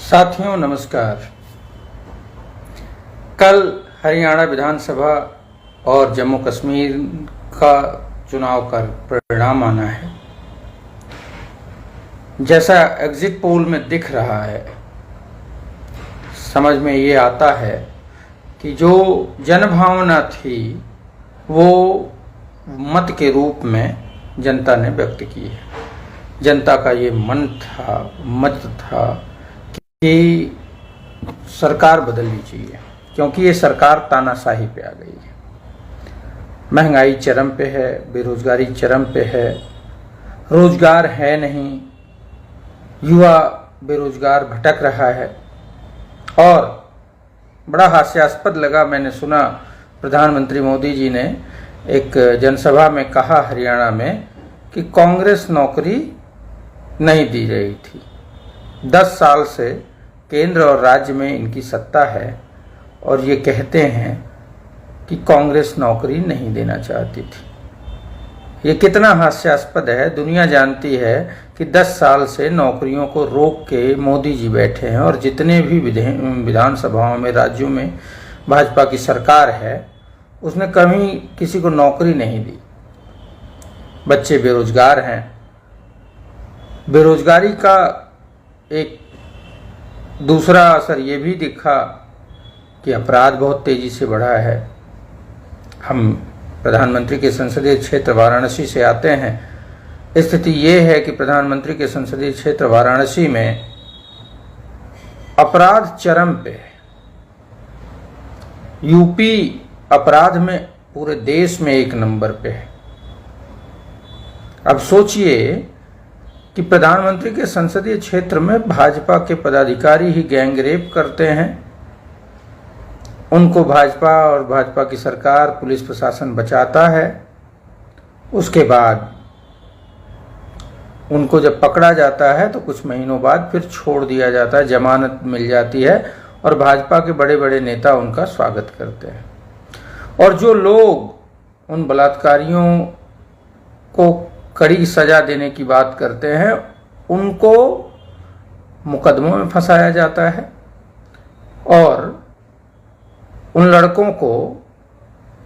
साथियों नमस्कार। कल हरियाणा विधानसभा और जम्मू कश्मीर का चुनाव का परिणाम आना है। जैसा एग्जिट पोल में दिख रहा है, समझ में ये आता है कि जो जनभावना थी वो मत के रूप में जनता ने व्यक्त की है। जनता का ये मन था, मत था कि सरकार बदलनी चाहिए, क्योंकि ये सरकार तानाशाही पे आ गई है। महंगाई चरम पे है, बेरोजगारी चरम पे है, रोजगार है नहीं, युवा बेरोजगार भटक रहा है। और बड़ा हास्यास्पद लगा, मैंने सुना प्रधानमंत्री मोदी जी ने एक जनसभा में कहा हरियाणा में कि कांग्रेस नौकरी नहीं दी रही थी। 10 साल से केंद्र और राज्य में इनकी सत्ता है और ये कहते हैं कि कांग्रेस नौकरी नहीं देना चाहती थी। ये कितना हास्यास्पद है। दुनिया जानती है कि 10 साल से नौकरियों को रोक के मोदी जी बैठे हैं और जितने भी विधानसभाओं में राज्यों में भाजपा की सरकार है उसने कभी किसी को नौकरी नहीं दी। बच्चे बेरोजगार हैं। बेरोजगारी का एक दूसरा असर ये भी दिखा कि अपराध बहुत तेजी से बढ़ा है। हम प्रधानमंत्री के संसदीय क्षेत्र वाराणसी से आते हैं। स्थिति ये है कि प्रधानमंत्री के संसदीय क्षेत्र वाराणसी में अपराध चरम पे है। यूपी अपराध में पूरे देश में 1 नंबर पे है। अब सोचिए कि प्रधानमंत्री के संसदीय क्षेत्र में भाजपा के पदाधिकारी ही गैंग रेप करते हैं। उनको भाजपा और भाजपा की सरकार, पुलिस प्रशासन बचाता है। उसके बाद उनको जब पकड़ा जाता है तो कुछ महीनों बाद फिर छोड़ दिया जाता है, जमानत मिल जाती है और भाजपा के बड़े बड़े नेता उनका स्वागत करते हैं। और जो लोग उन बलात्कारियों को कड़ी सजा देने की बात करते हैं उनको मुकदमों में फंसाया जाता है और उन लड़कों को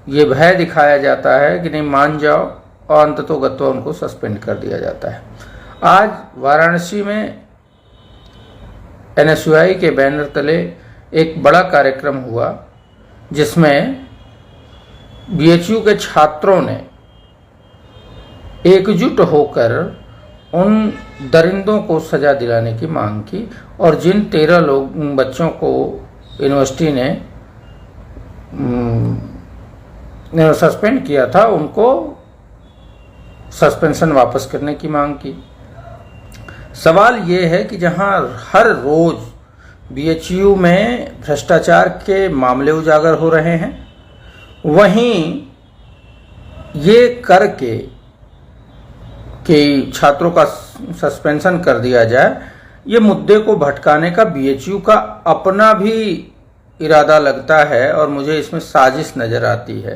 ये भय दिखाया जाता है कि नहीं मान जाओ, और अंततोगत्वा उनको सस्पेंड कर दिया जाता है। आज वाराणसी में NSUI के बैनर तले एक बड़ा कार्यक्रम हुआ जिसमें BHU के छात्रों ने एकजुट होकर उन दरिंदों को सजा दिलाने की मांग की और जिन 13 बच्चों को यूनिवर्सिटी ने सस्पेंड किया था उनको सस्पेंशन वापस करने की मांग की। सवाल ये है कि जहां हर रोज BHU में भ्रष्टाचार के मामले उजागर हो रहे हैं, वहीं ये करके कि छात्रों का सस्पेंशन कर दिया जाए, ये मुद्दे को भटकाने का BHU का अपना भी इरादा लगता है। और मुझे इसमें साजिश नजर आती है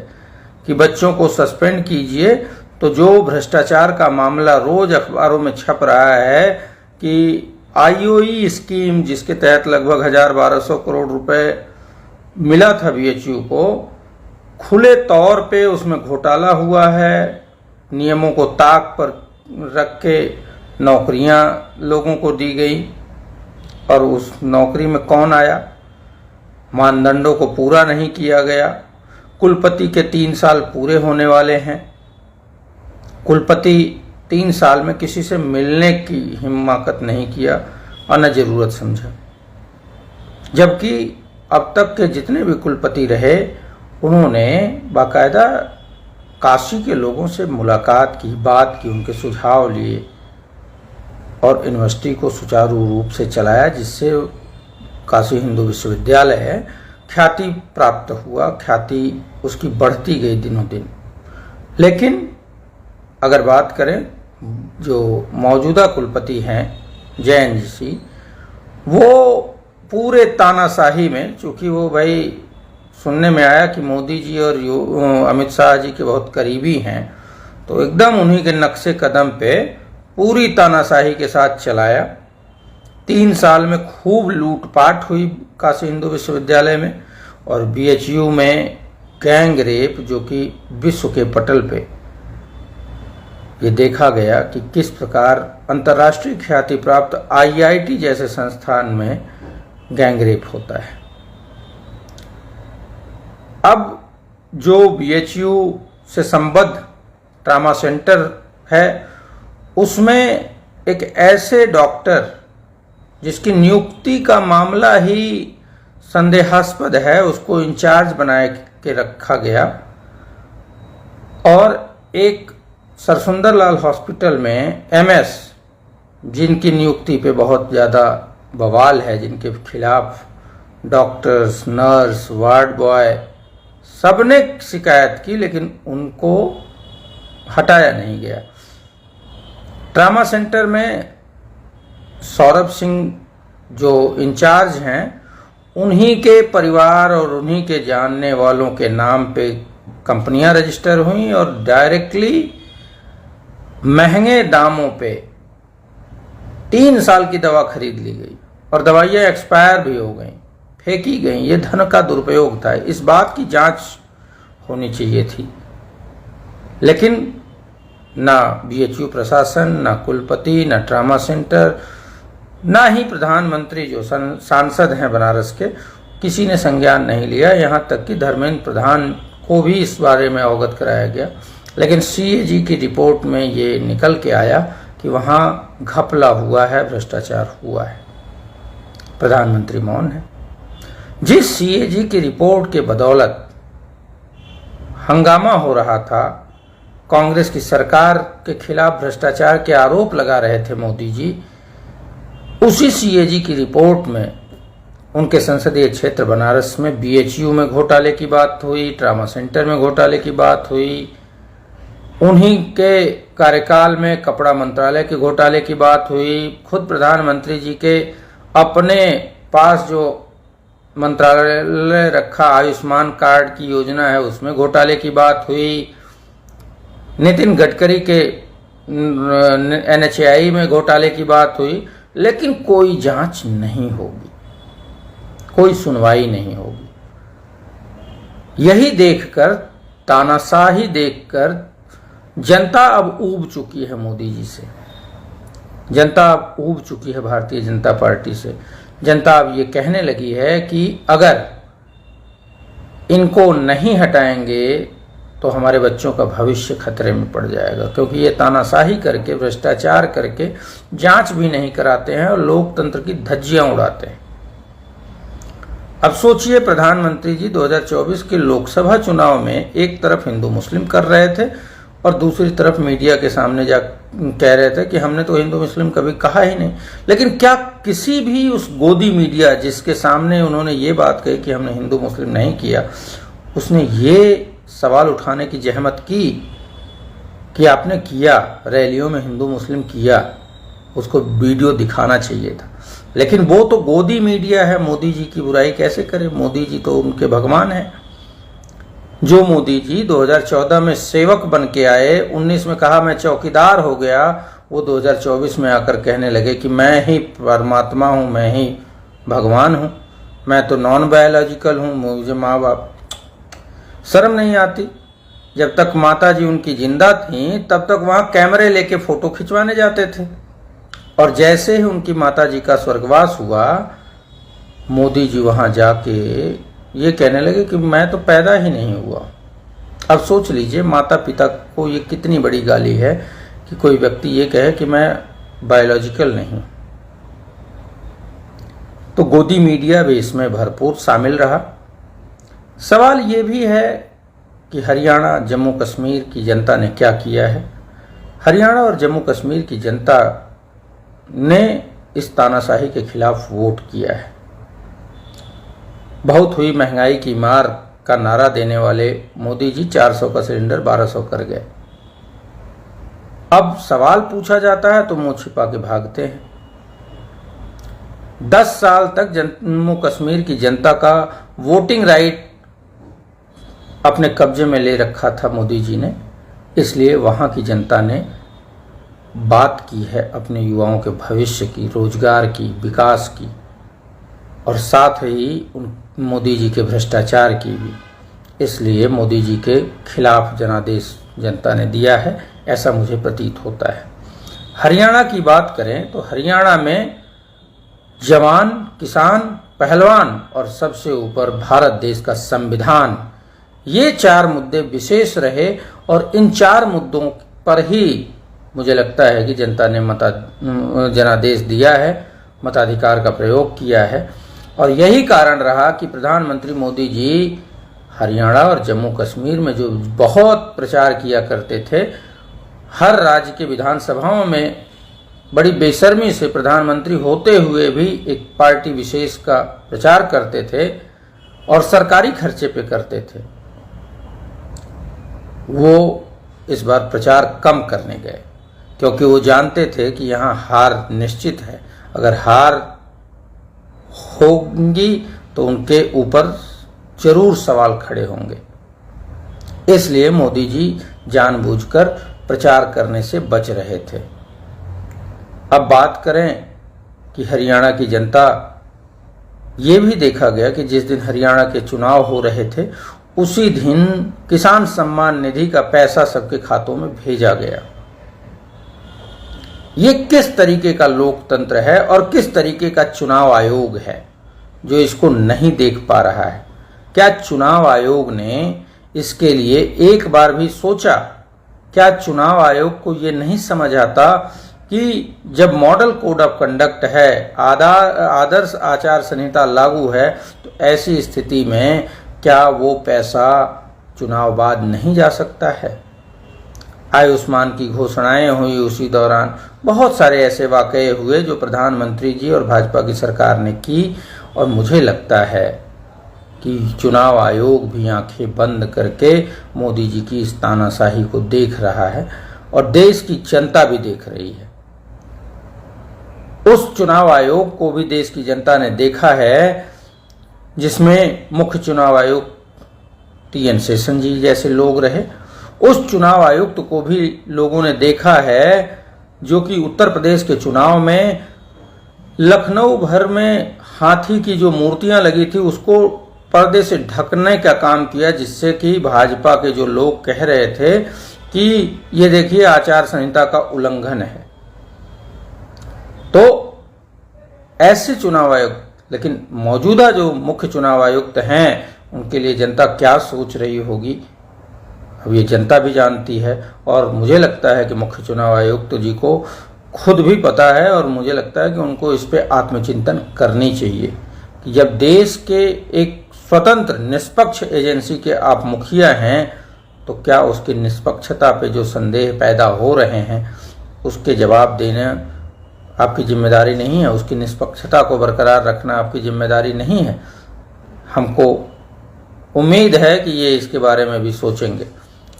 कि बच्चों को सस्पेंड कीजिए तो जो भ्रष्टाचार का मामला रोज अखबारों में छप रहा है कि IOE स्कीम जिसके तहत लगभग 1,000-1,200 करोड़ रुपए मिला था BHU को, खुले तौर पे उसमें घोटाला हुआ है। नियमों को ताक पर रख के नौकरियां लोगों को दी गई और उस नौकरी में कौन आया, मानदंडों को पूरा नहीं किया गया। कुलपति के 3 साल पूरे होने वाले हैं। कुलपति 3 साल में किसी से मिलने की हिम्मत नहीं किया और न जरूरत समझा। जबकि अब तक के जितने भी कुलपति रहे उन्होंने बाकायदा काशी के लोगों से मुलाकात की, बात की, उनके सुझाव लिए और यूनिवर्सिटी को सुचारू रूप से चलाया, जिससे काशी हिंदू विश्वविद्यालय ख्याति प्राप्त हुआ। ख्याति उसकी बढ़ती गई दिनों दिन। लेकिन अगर बात करें जो मौजूदा कुलपति हैं जैन जी, वो पूरे तानाशाही में, चूंकि वो भाई सुनने में आया कि मोदी जी और अमित शाह जी के बहुत करीबी हैं, तो एकदम उन्हीं के नक्शे कदम पे पूरी तानाशाही के साथ चलाया 3 साल में खूब लूटपाट हुई काशी हिंदू विश्वविद्यालय में, और बीएचयू में गैंग रेप, जो कि विश्व के पटल पे ये देखा गया कि किस प्रकार अंतर्राष्ट्रीय ख्याति प्राप्त आईआईटी जैसे संस्थान में गैंग रेप होता है। अब जो बीएचयू से संबद्ध ट्रामा सेंटर है, उसमें एक ऐसे डॉक्टर जिसकी नियुक्ति का मामला ही संदेहास्पद है, उसको इंचार्ज बनाए के रखा गया, और एक सरसुंदरलाल हॉस्पिटल में एमएस, जिनकी नियुक्ति पे बहुत ज़्यादा बवाल है, जिनके खिलाफ डॉक्टर्स, नर्स, वार्ड बॉय सबने शिकायत की, लेकिन उनको हटाया नहीं गया। ट्रामा सेंटर में सौरभ सिंह जो इंचार्ज हैं, उन्हीं के परिवार और उन्हीं के जानने वालों के नाम पे कंपनियां रजिस्टर हुई और डायरेक्टली महंगे दामों पे 3 साल की दवा खरीद ली गई, और दवाइयाँ एक्सपायर भी हो गई, फेंकी गई। ये धन का दुरुपयोग था। इस बात की जांच होनी चाहिए थी, लेकिन ना बीएचयू प्रशासन, ना कुलपति, ना ट्रामा सेंटर, ना ही प्रधानमंत्री जो सांसद हैं बनारस के, किसी ने संज्ञान नहीं लिया। यहाँ तक कि धर्मेंद्र प्रधान को भी इस बारे में अवगत कराया गया, लेकिन सीएजी की रिपोर्ट में ये निकल के आया कि वहाँ घपला हुआ है, भ्रष्टाचार हुआ है। प्रधानमंत्री मौन है। जिस सीएजी की रिपोर्ट के बदौलत हंगामा हो रहा था, कांग्रेस की सरकार के खिलाफ भ्रष्टाचार के आरोप लगा रहे थे मोदी जी, उसी सीएजी की रिपोर्ट में उनके संसदीय क्षेत्र बनारस में बीएचयू में घोटाले की बात हुई, ट्रामा सेंटर में घोटाले की बात हुई, उन्हीं के कार्यकाल में कपड़ा मंत्रालय के घोटाले की बात हुई, खुद प्रधानमंत्री जी के अपने पास जो मंत्रालय रखा आयुष्मान कार्ड की योजना है, उसमें घोटाले की बात हुई, नितिन गडकरी के एनएचएआई में घोटाले की बात हुई, लेकिन कोई जांच नहीं होगी, कोई सुनवाई नहीं होगी। यही देखकर, तानाशाही देखकर जनता अब ऊब चुकी है मोदी जी से। जनता अब ऊब चुकी है भारतीय जनता पार्टी से। जनता अब ये कहने लगी है कि अगर इनको नहीं हटाएंगे तो हमारे बच्चों का भविष्य खतरे में पड़ जाएगा, क्योंकि ये तानाशाही करके, भ्रष्टाचार करके जांच भी नहीं कराते हैं और लोकतंत्र की धज्जियां उड़ाते हैं। अब सोचिए, प्रधानमंत्री जी 2024 के लोकसभा चुनाव में एक तरफ हिंदू मुस्लिम कर रहे थे और दूसरी तरफ मीडिया के सामने जा कह रहे थे कि हमने तो हिंदू मुस्लिम कभी कहा ही नहीं। लेकिन क्या किसी भी उस गोदी मीडिया जिसके सामने उन्होंने ये बात कही कि हमने हिंदू मुस्लिम नहीं किया, उसने ये सवाल उठाने की जहमत की कि आपने किया, रैलियों में हिंदू मुस्लिम किया, उसको वीडियो दिखाना चाहिए था। लेकिन वो तो गोदी मीडिया है, मोदी जी की बुराई कैसे करे? मोदी जी तो उनके भगवान हैं। जो मोदी जी 2014 में सेवक बन के आए, 19 में कहा मैं चौकीदार हो गया, वो 2024 में आकर कहने लगे कि मैं ही परमात्मा हूँ, मैं ही भगवान हूँ, मैं तो नॉन बायोलॉजिकल हूँ, मुझे माँ बाप। शर्म नहीं आती? जब तक माता जी उनकी जिंदा थी तब तक वहाँ कैमरे लेके फोटो खिंचवाने जाते थे, और जैसे ही उनकी माता जी का स्वर्गवास हुआ, मोदी जी वहाँ जाके ये कहने लगे कि मैं तो पैदा ही नहीं हुआ। अब सोच लीजिए, माता पिता को ये कितनी बड़ी गाली है कि कोई व्यक्ति ये कहे कि मैं बायोलॉजिकल नहीं। तो गोदी मीडिया भी इसमें भरपूर शामिल रहा। सवाल ये भी है कि हरियाणा, जम्मू कश्मीर की जनता ने क्या किया है। हरियाणा और जम्मू कश्मीर की जनता ने इस तानाशाही के खिलाफ वोट किया है। बहुत हुई महंगाई की मार का नारा देने वाले मोदी जी 400 का सिलेंडर 1200 कर गए। अब सवाल पूछा जाता है तो मुंह छिपा के भागते हैं। 10 साल तक जम्मू कश्मीर की जनता का वोटिंग राइट अपने कब्जे में ले रखा था मोदी जी ने, इसलिए वहां की जनता ने बात की है अपने युवाओं के भविष्य की, रोजगार की, विकास की, और साथ ही मोदी जी के भ्रष्टाचार की भी। इसलिए मोदी जी के खिलाफ जनादेश जनता ने दिया है, ऐसा मुझे प्रतीत होता है। हरियाणा की बात करें तो हरियाणा में जवान, किसान, पहलवान और सबसे ऊपर भारत देश का संविधान, ये 4 मुद्दे विशेष रहे और इन 4 मुद्दों पर ही मुझे लगता है कि जनता ने जनादेश दिया है, मताधिकार का प्रयोग किया है। और यही कारण रहा कि प्रधानमंत्री मोदी जी हरियाणा और जम्मू कश्मीर में जो बहुत प्रचार किया करते थे, हर राज्य के विधानसभाओं में बड़ी बेशर्मी से प्रधानमंत्री होते हुए भी एक पार्टी विशेष का प्रचार करते थे और सरकारी खर्चे पे करते थे, वो इस बार प्रचार कम करने गए, क्योंकि वो जानते थे कि यहाँ हार निश्चित है। अगर हार होगी तो उनके ऊपर जरूर सवाल खड़े होंगे। इसलिए मोदी जी जानबूझकर प्रचार करने से बच रहे थे। अब बात करें कि हरियाणा की जनता, ये भी देखा गया कि जिस दिन हरियाणा के चुनाव हो रहे थे उसी दिन किसान सम्मान निधि का पैसा सबके खातों में भेजा गया। ये किस तरीके का लोकतंत्र है और किस तरीके का चुनाव आयोग है जो इसको नहीं देख पा रहा है? क्या चुनाव आयोग ने इसके लिए एक बार भी सोचा? क्या चुनाव आयोग को ये नहीं समझ आता कि जब मॉडल कोड ऑफ कंडक्ट है, आदर्श आचार संहिता लागू है, तो ऐसी स्थिति में क्या वो पैसा चुनाव बाद नहीं जा सकता है? आयुष्मान की घोषणाएं हुई उसी दौरान, बहुत सारे ऐसे वाकये हुए जो प्रधानमंत्री जी और भाजपा की सरकार ने की, और मुझे लगता है कि चुनाव आयोग भी आंखें बंद करके मोदी जी की इस तानाशाही को देख रहा है और देश की जनता भी देख रही है। उस चुनाव आयोग को भी देश की जनता ने देखा है जिसमें मुख्य चुनाव आयुक्त TN शेषन जी जैसे लोग रहे। उस चुनाव आयुक्त को भी लोगों ने देखा है जो कि उत्तर प्रदेश के चुनाव में लखनऊ भर में हाथी की जो मूर्तियां लगी थी उसको पर्दे से ढकने का काम किया, जिससे कि भाजपा के जो लोग कह रहे थे कि ये देखिए आचार संहिता का उल्लंघन है। तो ऐसे चुनाव आयुक्त, लेकिन मौजूदा जो मुख्य चुनाव आयुक्त हैं उनके लिए जनता क्या सोच रही होगी अब ये जनता भी जानती है। और मुझे लगता है कि मुख्य चुनाव आयुक्त जी को खुद भी पता है और मुझे लगता है कि उनको इस पे आत्मचिंतन करनी चाहिए कि जब देश के एक स्वतंत्र निष्पक्ष एजेंसी के आप मुखिया हैं तो क्या उसकी निष्पक्षता पे जो संदेह पैदा हो रहे हैं उसके जवाब देना आपकी जिम्मेदारी नहीं है? उसकी निष्पक्षता को बरकरार रखना आपकी जिम्मेदारी नहीं है? हमको उम्मीद है कि ये इसके बारे में भी सोचेंगे।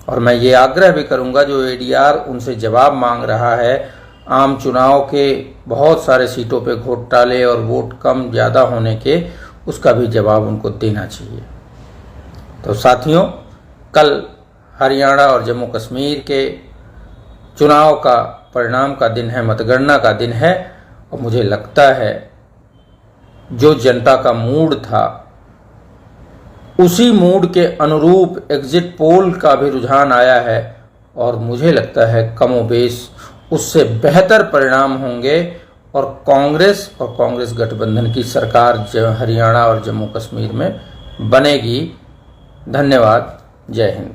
और मैं ये आग्रह भी करूंगा जो ADR उनसे जवाब मांग रहा है, आम चुनाव के बहुत सारे सीटों पे घोटाले और वोट कम ज़्यादा होने के, उसका भी जवाब उनको देना चाहिए। तो साथियों, कल हरियाणा और जम्मू कश्मीर के चुनाव का परिणाम का दिन है, मतगणना का दिन है, और मुझे लगता है जो जनता का मूड था उसी मूड के अनुरूप एग्जिट पोल का भी रुझान आया है और मुझे लगता है कमोबेश उससे बेहतर परिणाम होंगे और कांग्रेस गठबंधन की सरकार हरियाणा और जम्मू कश्मीर में बनेगी। धन्यवाद। जय हिंद।